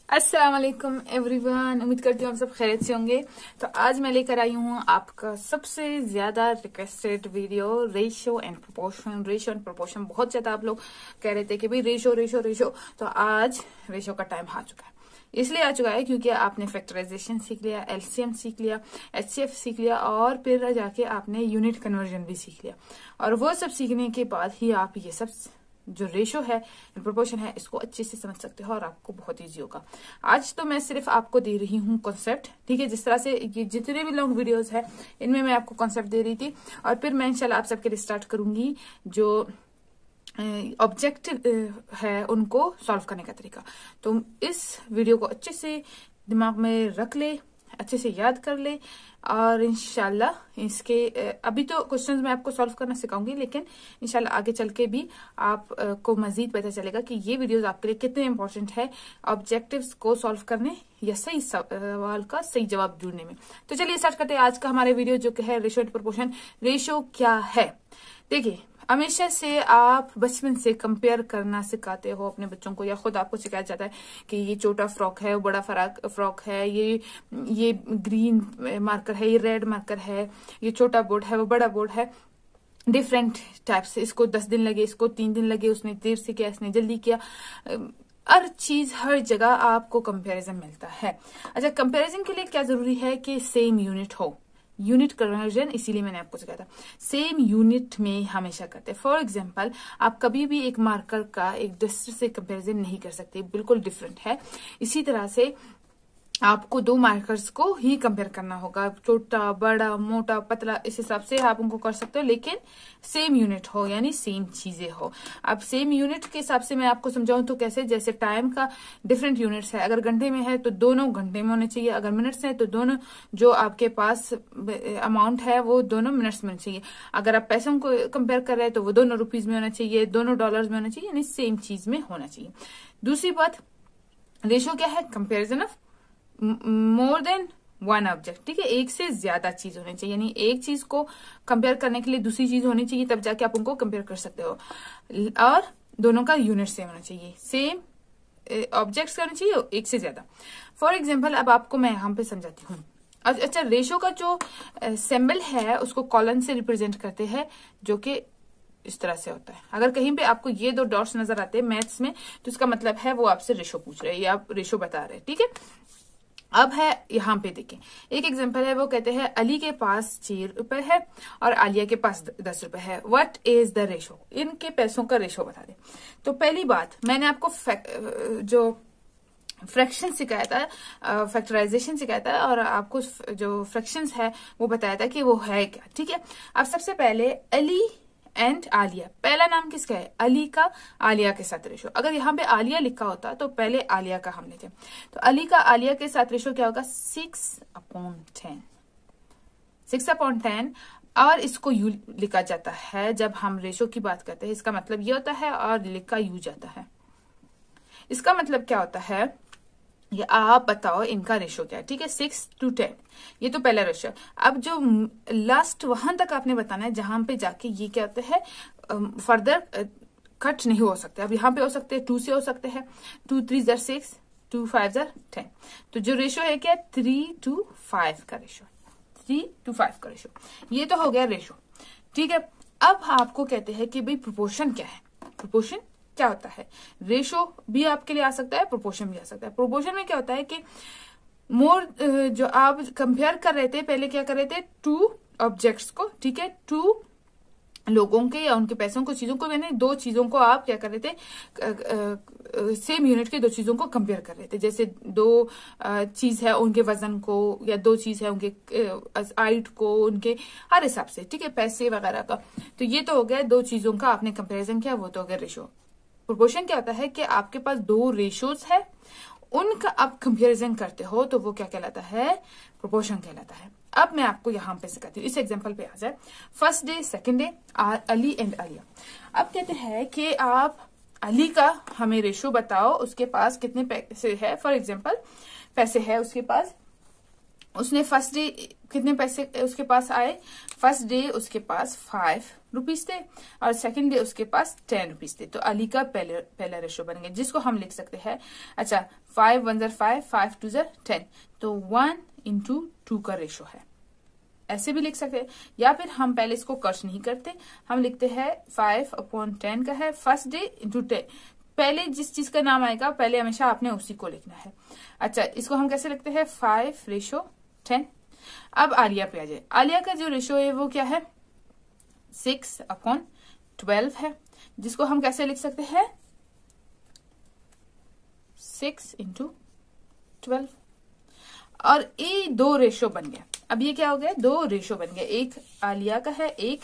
अस्सलाम वालेकुम एवरीवन, उम्मीद करती हूँ आप सब खैरियत से होंगे। तो आज मैं लेकर आई हूँ आपका सबसे ज्यादा requested video ratio and proportion. Ratio and proportion बहुत ज्यादा आप लोग कह रहे थे कि भाई रेशो रेशो रेशो, तो आज रेशो का टाइम आ चुका है। इसलिए आ चुका है क्योंकि आपने फैक्टराइजेशन सीख लिया, एलसीएम सीख लिया, एचसीएफ सीख लिया और फिर जाके आपने यूनिट कन्वर्जन भी सीख लिया। और वो सब सीखने के बाद ही आप ये सब जो रेशो है, प्रोपोर्शन है, इसको अच्छे से समझ सकते हो और आपको बहुत इजी होगा। आज तो मैं सिर्फ आपको दे रही हूँ कॉन्सेप्ट, ठीक है। जिस तरह से ये जितने भी लॉन्ग वीडियोस है इनमें मैं आपको कॉन्सेप्ट दे रही थी और फिर मैं इंशाल्लाह आप सबके लिए स्टार्ट करूंगी जो ऑब्जेक्टिव है उनको सॉल्व करने का तरीका। तो इस वीडियो को अच्छे से दिमाग में रख ले, अच्छे से याद कर ले और इंशाल्लाह इसके अभी तो क्वेश्चंस मैं आपको सॉल्व करना सिखाऊंगी, लेकिन इंशाल्लाह आगे चल के भी आप को मजीद पता चलेगा कि ये वीडियोस आपके लिए कितने इंपॉर्टेंट है ऑब्जेक्टिव्स को सॉल्व करने या सही सवाल का सही जवाब ढूंढने में। तो चलिए स्टार्ट करते हैं आज का हमारे वीडियो जो कि है रेशो एंड प्रोपोर्शन। रेशो क्या है? देखिए, हमेशा से आप बचपन से कंपेयर करना सिखाते हो अपने बच्चों को, या खुद आपको सिखाया जाता है कि ये छोटा फ्रॉक है, बड़ा फ्रॉक है, ये ग्रीन मार्कर है, ये रेड मार्कर है, ये छोटा बोर्ड है, वो बड़ा बोर्ड है। डिफरेंट टाइप से, इसको 10 दिन लगे, इसको 3 दिन लगे, उसने देर से किया, इसने जल्दी किया। हर चीज हर जगह आपको कंपैरिजन मिलता है। अच्छा, कंपैरिजन के लिए क्या जरूरी है कि सेम यूनिट हो, यूनिट कन्वर्जन, इसीलिए मैंने आपको सिखाया था सेम यूनिट में हमेशा करते हैं। फॉर एग्जांपल, आप कभी भी एक मार्कर का एक दूसरे से कंपैरिजन नहीं कर सकते, बिल्कुल डिफरेंट है। इसी तरह से आपको दो मार्कर्स को ही कंपेयर करना होगा, छोटा बड़ा मोटा पतला, इस हिसाब से आप उनको कर सकते हो, लेकिन सेम यूनिट हो, यानी सेम चीजें हो। अब सेम यूनिट के हिसाब से मैं आपको समझाऊं तो कैसे, जैसे टाइम का डिफरेंट यूनिट्स है। अगर घंटे में है तो दोनों घंटे में होने चाहिए, अगर मिनट्स है तो दोनों जो आपके पास अमाउंट है वो दोनों मिनट्स में होना चाहिए। अगर आप पैसों को कंपेयर कर रहे हैं तो वो दोनों रुपीज में होना चाहिए, दोनों डॉलर्स में होना चाहिए, यानी सेम चीज में होना चाहिए। दूसरी बात, रेशो क्या है? Comparison of more than one object, ठीक है। एक से ज्यादा चीज होनी चाहिए, यानी एक चीज को कंपेयर करने के लिए दूसरी चीज होनी चाहिए, तब जाके आप उनको कंपेयर कर सकते हो। और दोनों का यूनिट सेम होना चाहिए, सेम ऑब्जेक्ट्स होने चाहिए, एक से ज्यादा। फॉर एग्जाम्पल, अब आपको मैं यहाँ पे समझाती हूँ। अच्छा, रेशो का जो सिंबल है उसको कॉलन से रिप्रेजेंट करते हैं, जो कि इस तरह से होता है। अगर कहीं पे आपको ये दो डॉट्स नजर आते हैं मैथ्स में, तो इसका मतलब है वो आपसे रेशो पूछ रहे हैं या आप रेशो बता रहे हैं, ठीक है। अब है यहाँ पे देखें, एक एग्जांपल है, वो कहते हैं अली के पास 6 रुपए है और आलिया के पास 10 रुपए है, व्हाट इज द रेशो? इनके पैसों का रेशो बता दे। तो पहली बात, मैंने आपको जो फ्रैक्शन सिखाया था, फैक्टराइजेशन सिखाया था और आपको जो फ्रैक्शंस है वो बताया था कि वो है क्या, ठीक है। अब सबसे पहले अली एंड आलिया, पहला नाम किसका है? अली का आलिया के साथ रेशो। अगर यहाँ पे आलिया लिखा होता तो पहले आलिया का हम लेते, तो अली का आलिया के साथ रेशो क्या होगा? 6/10, 6/10। और इसको यू लिखा जाता है जब हम रेशो की बात करते हैं, इसका मतलब ये होता है, और लिखा यू जाता है। इसका मतलब क्या होता है, ये आप बताओ इनका रेशो क्या है, ठीक है। 6/10, ये तो पहला रेशो। अब जो लास्ट वहां तक आपने बताना है जहां पे जाके ये क्या होता है, फर्दर कट नहीं हो सकते। अब यहाँ पे हो सकते हैं 2 से हो सकते हैं, 2 3 6, 2 5 10। तो जो रेशो है क्या? 3:5 का रेशो, 3:5 का रेशो। ये तो हो गया रेशो, ठीक है। अब आपको कहते हैं कि भाई प्रोपोर्शन क्या है? प्रोपोर्शन क्या होता है? रेशो भी आपके लिए आ सकता है, प्रोपोर्शन भी आ सकता है। प्रोपोर्शन में क्या होता है कि मोर जो आप कंपेयर कर रहे थे, पहले क्या कर रहे थे? 2 ऑब्जेक्ट्स को, ठीक है, 2 लोगों के या उनके पैसों को, चीजों को, मैंने 2 चीजों को आप क्या कर रहे थे? सेम यूनिट के 2 चीजों को कंपेयर कर रहे थे। जैसे 2 चीज है उनके वजन को, या 2 चीज है उनके हाइट को, उनके हर हिसाब से, ठीक है, पैसे वगैरह का। तो ये तो हो गया 2 चीजों का आपने कंपेरिजन किया, वो तो हो गया रेशो। प्रोपोर्शन क्या होता है कि आपके पास 2 रेशोज है, उनका आप कंपैरिजन करते हो, तो वो क्या कहलाता है? प्रोपोर्शन कहलाता है। अब मैं आपको यहाँ पे सिखाती हूँ, इस एग्जांपल पे आ जाए। First day, second day, Ali and Alia. अब कहते हैं कि आप अली का हमें रेशो बताओ, उसके पास कितने पैसे है। फॉर एग्जाम्पल, पैसे है उसके पास उसने फर्स्ट डे कितने पैसे उसके पास आए, फर्स्ट डे उसके पास 5 रुपीज थे और सेकंड डे उसके पास 10 रुपीज थे। तो अली का पहला रेशो बन गया, जिसको हम लिख सकते हैं, अच्छा 5 1 ज़र 5, 5 2 ज़र 10, तो 1:2 का रेशो है, ऐसे भी लिख सकते हैं। या फिर हम पहले इसको कर्च नहीं करते, हम लिखते हैं 5/10 का है, फर्स्ट डे इंटू 10। पहले जिस चीज का नाम आएगा पहले हमेशा आपने उसी को लिखना है। अच्छा, इसको हम कैसे लिखते हैं, 5:10। अब आलिया पे आ जाए। आलिया का जो रेशो है वो क्या है, 6/12 है, जिसको हम कैसे लिख सकते हैं, 6×12। और ये 2 रेशो बन गया। अब ये क्या हो गया, 2 रेशो बन गया, एक आलिया का है, एक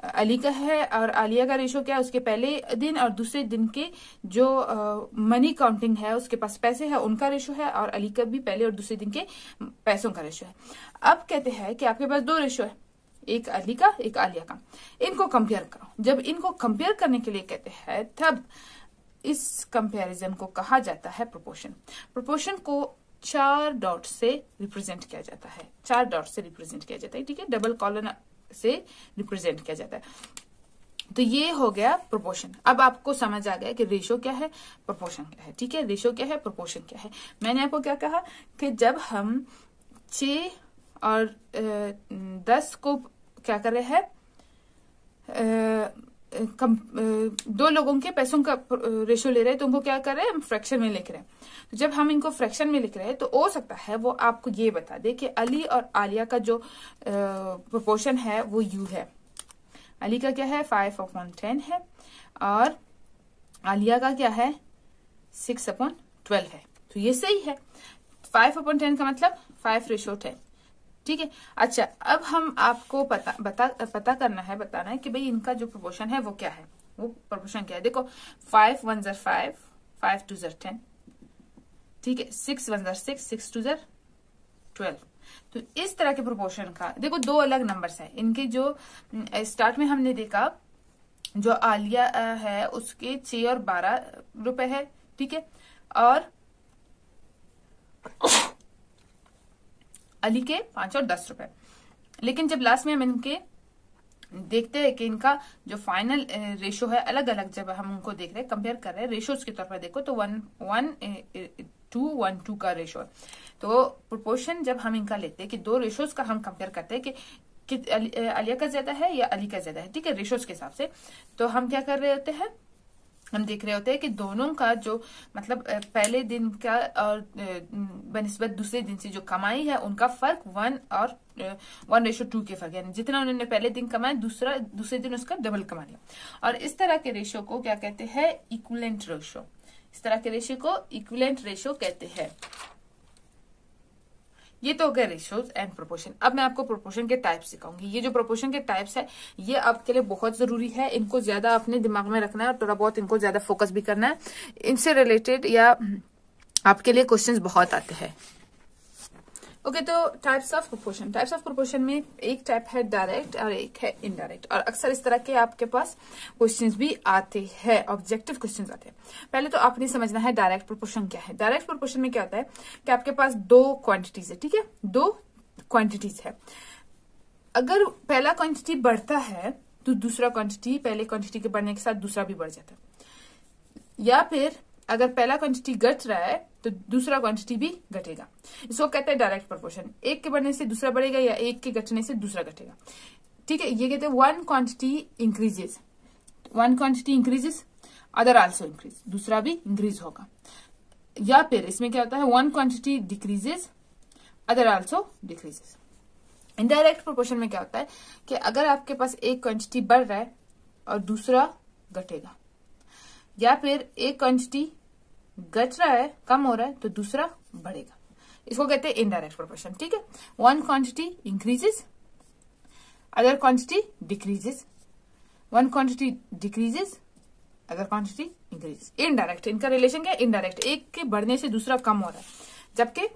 अली का है। और आलिया का रेशो क्या है, उसके पहले दिन और दूसरे दिन के जो मनी काउंटिंग है, उसके पास पैसे है, उनका रेशो है। और अली का भी पहले और दूसरे दिन के पैसों का रेशो है। अब कहते हैं कि आपके पास 2 रेशो है, एक अली का एक आलिया का, इनको कंपेयर करो। जब इनको कंपेयर करने के लिए कहते हैं तब इस कंपेरिजन को कहा जाता है प्रोपोर्शन। प्रोपोर्शन को 4 डॉट से रिप्रेजेंट किया जाता है, 4 डॉट से रिप्रेजेंट किया जाता है, ठीक है, डबल कॉलन से रिप्रेजेंट किया जाता है। तो ये हो गया प्रोपोर्शन। अब आपको समझ आ गया कि रेशो क्या है, प्रोपोर्शन क्या है, ठीक है, रेशो क्या है, प्रोपोर्शन क्या है। मैंने आपको क्या कहा कि जब हम 6 और 10 को क्या कर रहे हैं, 2 लोगों के पैसों का रेशो ले रहे हैं, तो उनको क्या कर रहे हैं, हम फ्रैक्शन में लिख रहे हैं। तो जब हम इनको फ्रैक्शन में लिख रहे हैं तो हो सकता है वो आपको ये बता दे कि अली और आलिया का जो प्रोपोर्शन है वो यू है। अली का क्या है, 5/10 है और आलिया का क्या है, 6/12 है। तो ये सही है, 5/10 का मतलब 5:10, ठीक है। अच्छा, अब हम आपको पता करना है, बताना है कि भाई इनका जो प्रोपोर्शन है वो क्या है, वो प्रोपोर्शन क्या है। देखो 5 1 ज़र 5, 5 2 ज़र 10, ठीक है, 6 1 ज़र 6, 6 2 ज़र 12। तो इस तरह के प्रोपोर्शन का देखो 2 अलग नंबर्स है इनके। जो स्टार्ट में हमने देखा जो आलिया है उसके 6 और 12 रुपए है, ठीक है, और अली के 5 और 10 रुपए। लेकिन जब लास्ट में हम इनके देखते हैं कि इनका जो फाइनल रेशो है अलग अलग, जब हम उनको देख रहे हैं, कंपेयर कर रहे हैं रेशोज के तौर पर देखो तो 1:2 का रेशो है। तो प्रोपोर्शन जब हम इनका लेते हैं कि 2 रेशोज का हम कंपेयर करते हैं कि आलिया का ज्यादा है या अली का ज्यादा है, ठीक है, रेशोज के हिसाब से, तो हम क्या कर रहे होते हैं, हम देख रहे होते हैं कि दोनों का जो मतलब पहले दिन का और बनिस्बत दूसरे दिन से जो कमाई है उनका फर्क 1:2 के फर्क, यानी जितना उन्होंने पहले दिन कमाया दूसरे दिन उसका डबल कमा लिया। और इस तरह के रेशो को क्या कहते हैं, इक्विवेलेंट रेशो। इस तरह के रेशो को इक्विवेलेंट रेशो कहते हैं। ये तो हो गए रेशोज एंड प्रोपोर्शन। अब मैं आपको प्रोपोर्शन के टाइप्स सिखाऊंगी। ये जो प्रोपोर्शन के टाइप्स है ये आपके लिए बहुत जरूरी है, इनको ज्यादा अपने दिमाग में रखना है और थोड़ा बहुत इनको ज्यादा फोकस भी करना है। इनसे रिलेटेड या आपके लिए क्वेश्चंस बहुत आते हैं। ओके, तो types of proportion. Types of proportion में एक टाइप है डायरेक्ट और एक है इनडायरेक्ट, और अक्सर इस तरह के आपके पास क्वेश्चंस भी आते हैं, ऑब्जेक्टिव क्वेश्चंस आते हैं। पहले तो आपने समझना है डायरेक्ट प्रोपोर्शन क्या है। डायरेक्ट प्रोपोर्शन में क्या होता है कि आपके पास 2 क्वांटिटीज है, ठीक है, 2 क्वांटिटीज है। अगर पहला क्वांटिटी बढ़ता है तो दूसरा क्वांटिटी पहले क्वांटिटी के बढ़ने के साथ दूसरा भी बढ़ जाता है, या फिर अगर पहला क्वांटिटी घट रहा है तो दूसरा क्वांटिटी भी घटेगा। इसको कहते हैं डायरेक्ट प्रोपोर्शन। एक के बढ़ने से दूसरा बढ़ेगा या एक के घटने से दूसरा घटेगा, ठीक है। ये कहते हैं one quantity increases, one quantity increases other also increase, दूसरा भी इंक्रीज होगा। या फिर इसमें क्या होता है, one quantity decreases other also decreases. Indirect proportion में क्या होता है कि अगर आपके पास एक क्वांटिटी बढ़ रहा है और दूसरा घटेगा, या फिर एक क्वांटिटी घट रहा है, कम हो रहा है, तो दूसरा बढ़ेगा, इसको कहते हैं इनडायरेक्ट प्रोपोर्शन, ठीक है। One quantity increases other quantity decreases, one quantity decreases other quantity increases. Indirect, इनका रिलेशन क्या है, इनडायरेक्ट, एक के बढ़ने से दूसरा कम हो रहा है, जबकि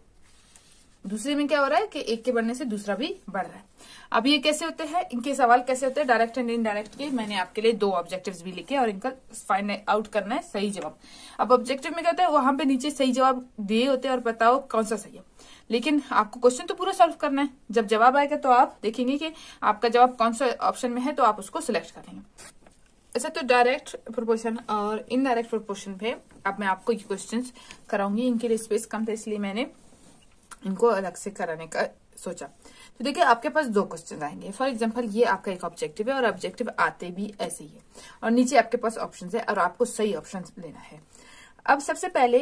दूसरे में क्या हो रहा है कि एक के बढ़ने से दूसरा भी बढ़ रहा है। अब ये कैसे होते हैं, इनके सवाल कैसे होते हैं डायरेक्ट एंड इनडायरेक्ट के, मैंने आपके लिए 2 ऑब्जेक्टिव्स भी लिखे और इनका फाइंड आउट करना है सही जवाब। अब ऑब्जेक्टिव में क्या होता है, वहां पे नीचे सही जवाब दिए होते हैं और बताओ कौन सा सही है। लेकिन आपको क्वेश्चन तो पूरा सॉल्व करना है। जब जवाब आएगा तो आप देखेंगे कि आपका जवाब कौन सा ऑप्शन में है, तो आप उसको सिलेक्ट करेंगे। अच्छा, तो डायरेक्ट प्रोपोर्शन और इनडायरेक्ट प्रोपोर्शन पे अब मैं आपको ये क्वेश्चंस कराऊंगी। इनके लिए स्पेस कम था, इसलिए मैंने इनको अलग से कराने का सोचा। तो देखिए, आपके पास दो क्वेश्चन आएंगे। फॉर एग्जांपल, ये आपका एक ऑब्जेक्टिव है और ऑब्जेक्टिव आते भी ऐसे ही है, और नीचे आपके पास ऑप्शंस है और आपको सही ऑप्शन लेना है। अब सबसे पहले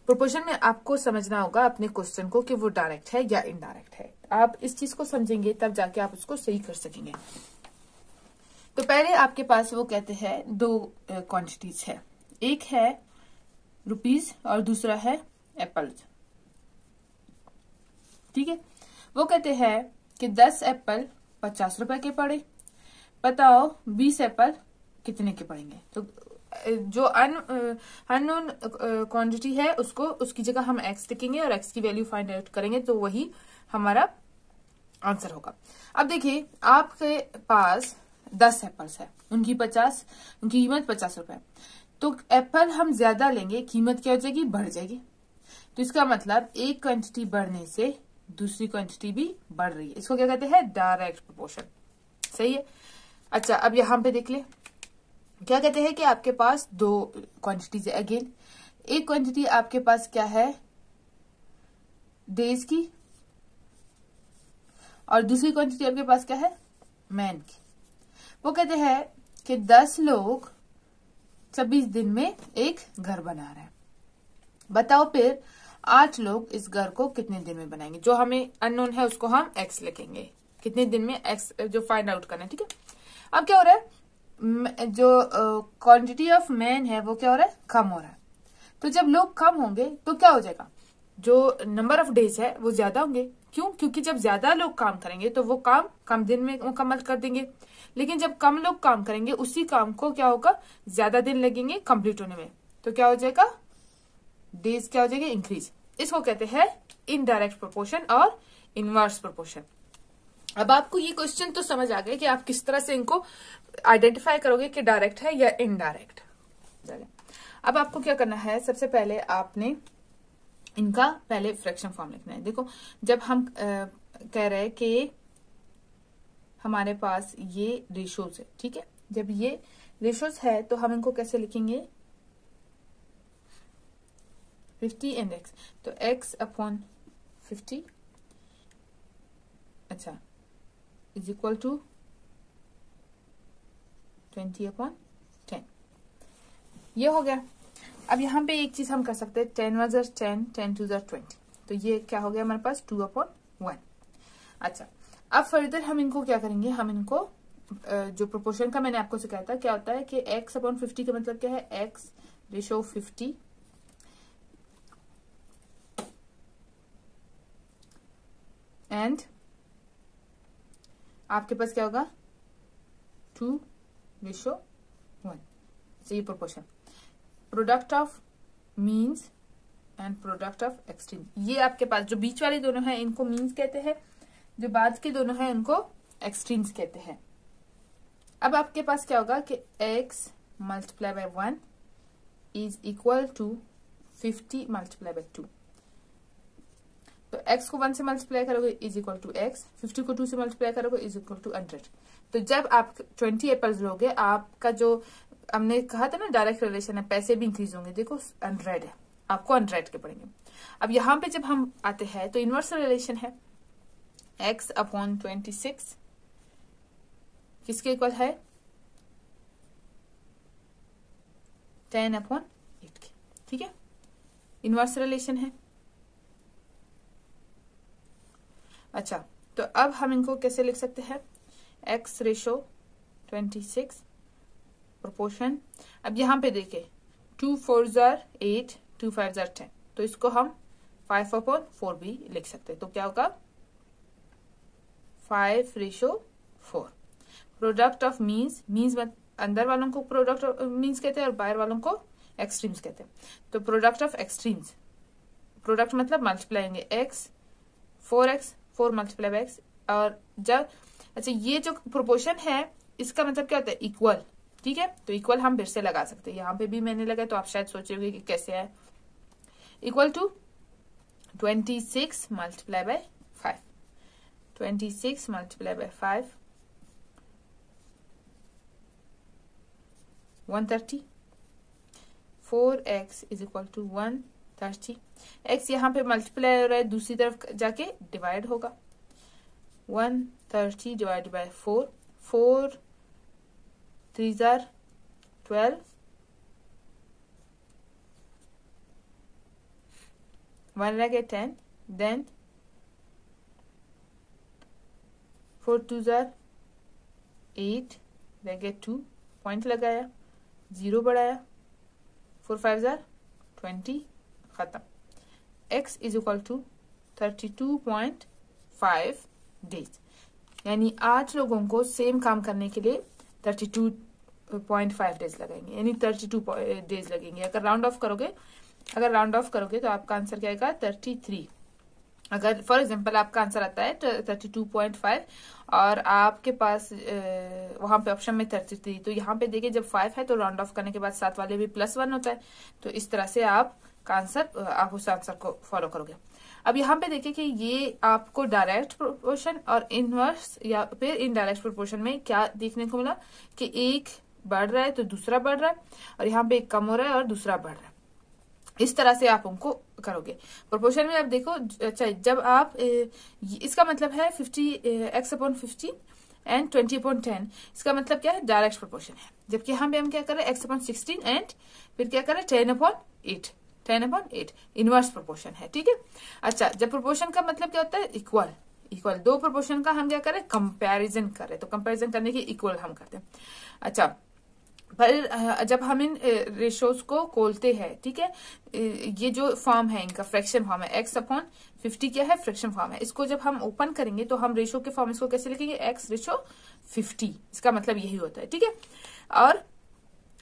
प्रोपोर्शन में आपको समझना होगा अपने क्वेश्चन को कि वो डायरेक्ट है या इनडायरेक्ट है। आप इस चीज को समझेंगे तब जाके आप उसको सही कर सकेंगे। तो पहले आपके पास वो कहते हैं दो क्वांटिटीज है, एक है रुपीज और दूसरा है एप्पल्स। ठीक है, वो कहते हैं कि 10 एप्पल 50 रुपए के पड़े, बताओ 20 एप्पल कितने के पड़ेंगे। तो जो अननोन क्वांटिटी है उसको उसकी जगह हम एक्स लिखेंगे और एक्स की वैल्यू फाइंड आउट करेंगे, तो वही हमारा आंसर होगा। अब देखिए, आपके पास 10 एप्पल्स है, उनकी कीमत 50 रुपए। तो एप्पल हम ज्यादा लेंगे, कीमत क्या हो जाएगी, बढ़ जाएगी। तो इसका मतलब एक क्वांटिटी बढ़ने से दूसरी क्वांटिटी भी बढ़ रही है। इसको क्या कहते हैं, डायरेक्ट प्रोपोर्शन। सही है। अच्छा, अब यहां पे देख ले, क्या कहते हैं कि आपके पास दो क्वांटिटीज है। अगेन, एक क्वांटिटी आपके पास क्या है, डेज की, और दूसरी क्वांटिटी आपके पास क्या है, मैन की। वो कहते हैं कि 10 लोग 26 दिन में एक घर बना रहे हैं, बताओ फिर 8 लोग इस घर को कितने दिन में बनाएंगे। जो हमें अननोन है उसको हम एक्स लिखेंगे, कितने दिन में एक्स जो फाइंड आउट करना है। ठीक है, अब क्या हो रहा है, जो क्वांटिटी ऑफ मैन है वो क्या हो रहा है, कम हो रहा है। तो जब लोग कम होंगे तो क्या हो जाएगा, जो नंबर ऑफ डेज है वो ज्यादा होंगे। क्यों, क्योंकि जब ज्यादा लोग काम करेंगे तो वो काम कम दिन में मुकम्मल कर देंगे। लेकिन जब कम लोग काम करेंगे उसी काम को क्या होगा, ज्यादा दिन लगेंगे कंप्लीट होने में। तो क्या हो जाएगा, डेज क्या हो जाएगा, इंक्रीज। इसको कहते हैं इनडायरेक्ट प्रोपोर्शन और इनवर्स प्रोपोर्शन। अब आपको ये क्वेश्चन तो समझ आ गया कि आप किस तरह से इनको आइडेंटिफाई करोगे कि डायरेक्ट है या इनडायरेक्ट। अब आपको क्या करना है, सबसे पहले आपने इनका पहले फ्रैक्शन फॉर्म लिखना है। देखो, जब हम कह रहे हैं कि हमारे पास ये रेशोज है, ठीक है, जब ये रेशोज है तो हम इनको कैसे लिखेंगे, 50 एंड x, तो x अपॉन 50, अच्छा, इज इक्वल टू 20 अपॉन 10। ये हो गया। अब यहाँ पे एक चीज हम कर सकते हैं, 10 1 10, 10 2 20, तो ये क्या हो गया हमारे पास 2 अपॉन 1। अच्छा, अब फर्दर हम इनको क्या करेंगे, हम इनको जो प्रोपोर्शन का मैंने आपको सिखाया था, क्या होता है कि x अपॉन 50 का मतलब क्या है, x रेशो 50 एंड आपके पास क्या होगा, 2 रेशो 1। ये proportion, product of means and product of extreme. ये आपके पास जो बीच वाले दोनों हैं इनको मीन्स कहते हैं, जो बाद के दोनों हैं उनको एक्सट्रीम्स कहते हैं। अब आपके पास क्या होगा कि x multiply by 1 is equal to 50 multiply by 2। तो x को 1 से मल्टीप्लाई करोगे इज इक्वल टू x, 50 को 2 से मल्टीप्लाई करोगे इज इक्वल टू 100। तो जब आप 20 एप्पल्स लोगे, आपका जो हमने कहा था ना डायरेक्ट रिलेशन है, पैसे भी इंक्रीज होंगे। देखो 100 है, आपको 100 के पड़ेंगे। अब यहाँ पे जब हम आते हैं तो इनवर्स रिलेशन है, x अपॉन 26 किसके इक्वल है, 10 अपॉन 8 के। ठीक है, इनवर्स रिलेशन है। अच्छा, तो अब हम इनको कैसे लिख सकते हैं, x रेशो 26 प्रोपोर्शन। अब यहाँ पे देखे 2 4 8, 2 5 10, तो इसको हम 5 अपॉन 4 भी लिख सकते हैं। तो क्या होगा, 5 ratio 4। Product of means, means अंदर वालों को प्रोडक्ट ऑफ मीन्स कहते हैं और बाहर वालों को एक्सट्रीम्स कहते हैं। तो प्रोडक्ट ऑफ एक्सट्रीम्स, प्रोडक्ट मतलब मल्टीप्लाएंगे x 4x 4 multiply by x। और जब अच्छा ये जो प्रोपोर्शन है इसका मतलब क्या होता है, इक्वल। ठीक है, तो इक्वल हम फिर से लगा सकते हैं, यहाँ पे भी मैंने लगाया, तो आप शायद सोचे होंगे कि कैसे है। Equal to 26 multiplied by 5. 26 multiplied by 5, 130. 4x is equal to 130. x यहाँ पे मल्टीप्लाई हो रहा है, दूसरी तरफ जाके डिवाइड होगा. 130 डिवाइड बाय 4. 4 3s are 12. 1 रह गया 10. Then 4 2s are 8. रह गया 2. पॉइंट लगाया, 0 बढ़ाया. 4 5s are 20. खत्म. x is equal to 32.5 days. यानी 8 लोगों को सेम काम करने के लिए 32.5 डेज लगेंगे, यानी 32 डेज लगेंगे. अगर राउंड ऑफ करोगे तो आपका आंसर क्या आएगा? 33. अगर फॉर एग्जांपल आपका आंसर आता है 32.5 और आपके पास वहां पे ऑप्शन में 33, तो यहाँ पे देखिए जब 5 है तो राउंड ऑफ करने के बाद साथ वाले भी +1 होता है. तो इस तरह से आप उस आंसर को फॉलो करोगे. अब यहाँ पे देखिए कि ये आपको डायरेक्ट प्रोपोर्शन और इनवर्स या फिर इनडायरेक्ट प्रोपोर्शन में क्या देखने को मिला कि एक बढ़ रहा है तो दूसरा बढ़ रहा है, और यहाँ पे एक कम हो रहा है और दूसरा बढ़ रहा है. इस तरह से आप उनको करोगे. प्रोपोर्शन में आप देखो, अच्छा जब आप इसका मतलब है 50x/50 एंड 20/10. इसका मतलब क्या है? डायरेक्ट प्रोपोर्शन है. जबकि यहाँ पे हम क्या कर रहे हैं? x/16 एंड फिर क्या कर रहे हैं? 10/8. 10/8 इनवर्स प्रोपोर्शन है. ठीक है. अच्छा, जब प्रोपोर्शन का मतलब क्या होता है? इक्वल. दो प्रोपोर्शन का हम क्या कर रहे हैं? कंपैरिजन कर रहे हैं. तो कंपैरिजन करने के इक्वल हम करते हैं. अच्छा, पर जब हम इन रेशोज को खोलते हैं, ठीक है, ये जो फॉर्म है इनका फ्रैक्शन फॉर्म है. x/50 क्या है? फ्रैक्शन फॉर्म है. इसको जब हम ओपन करेंगे तो हम रेशो के फॉर्म इसको कैसे लिखेंगे? x/50. इसका मतलब यही होता है. ठीक है. और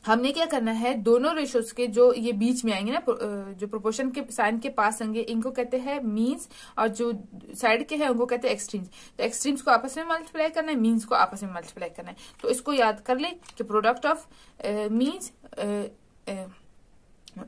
हमने क्या करना है? दोनों रेशोज के जो ये बीच में आएंगे ना, जो प्रोपोर्शन के साइन के पास होंगे, इनको कहते हैं मीन्स, और जो साइड के हैं उनको कहते हैं एक्सट्रीम्स. तो एक्सट्रीम्स को आपस में मल्टीप्लाई करना है, मीन्स को आपस में मल्टीप्लाई करना है. तो इसको याद कर ले कि product of means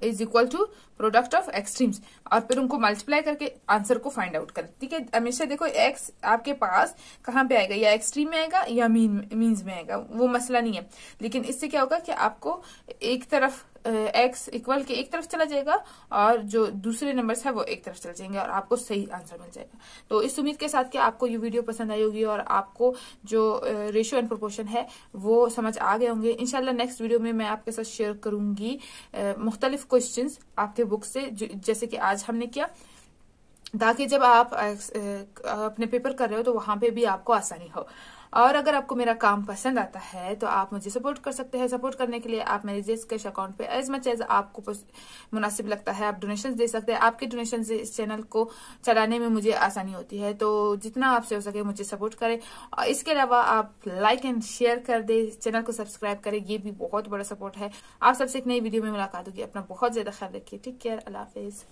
is equal to product of extremes, और फिर उनको मल्टीप्लाई करके आंसर को फाइंड आउट करें. ठीक है. हमेशा देखो एक्स आपके पास कहाँ पे आएगा? या एक्सट्रीम में आएगा या मीन्स में आएगा, वो मसला नहीं है. लेकिन इससे क्या होगा कि आपको एक तरफ एक्स इक्वल के एक तरफ चला जाएगा और जो दूसरे नंबर्स है वो एक तरफ चले जाएंगे और आपको सही आंसर मिल जाएगा. तो इस उम्मीद के साथ कि आपको ये वीडियो पसंद आई होगी और आपको जो रेशियो एंड प्रोपोर्शन है वो समझ आ गए होंगे. इंशाल्लाह नेक्स्ट वीडियो में मैं आपके साथ शेयर करूंगी मुख्तलिफ क्वेश्चंस आपके बुक से, जैसे कि आज हमने किया, ताकि जब आप अपने पेपर कर रहे हो तो वहां पे भी आपको आसानी हो. और अगर आपको मेरा काम पसंद आता है तो आप मुझे सपोर्ट कर सकते हैं. सपोर्ट करने के लिए आप मेरे जेस कैश अकाउंट पे एज मच एज आपको मुनासिब लगता है आप डोनेशन दे सकते हैं. आपके डोनेशन से इस चैनल को चलाने में मुझे आसानी होती है. तो जितना आपसे हो सके मुझे सपोर्ट करें. और इसके अलावा आप लाइक एंड शेयर कर दे, चैनल को सब्सक्राइब करें, ये भी बहुत बड़ा सपोर्ट है. आप सबसे एक नई वीडियो में मुलाकात होगी. अपना बहुत ज्यादा ख्याल रखिए. Take care. अल्लाह हाफिज.